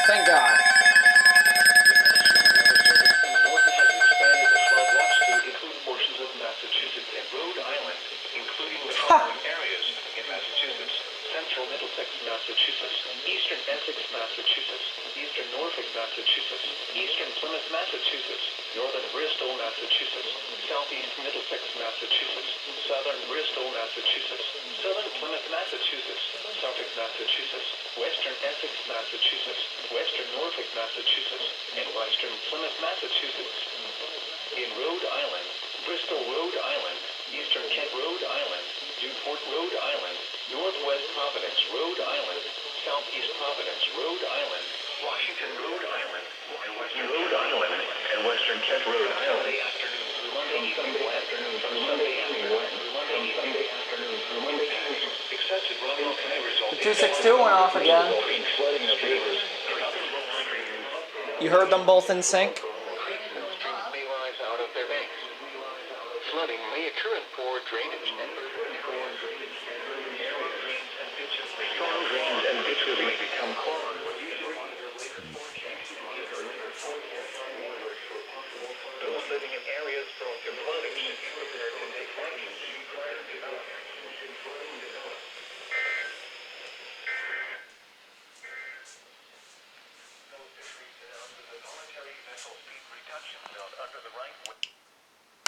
Thank God. Norton has expanded the flood watch to include portions of Massachusetts and Rhode Island, including the following areas in Massachusetts: Central Middlesex, Massachusetts; Eastern Essex, Massachusetts; Eastern Norfolk, Massachusetts; Eastern Plymouth, Massachusetts; Northern Bristol, Massachusetts; Southeast Middlesex, Massachusetts; Southern Bristol, Massachusetts; Southern Plymouth, Massachusetts; Suffolk, Massachusetts; Western Essex, Massachusetts; Western Norfolk, Massachusetts; and Western Plymouth, Massachusetts. In Rhode Island: Bristol, Rhode Island; Eastern Kent, Rhode Island; Newport, Rhode Island; Northwest Providence, Rhode Island; Southeast Providence, Rhode Island; Washington, Rhode Island; and Western Rhode Island, and Western Kent, Rhode Island. Sunday afternoon through Monday evening, from Sunday afternoon through Monday evening. Excessive runoff may result The 262 went off again. in flooding of rivers. You heard them both in sync?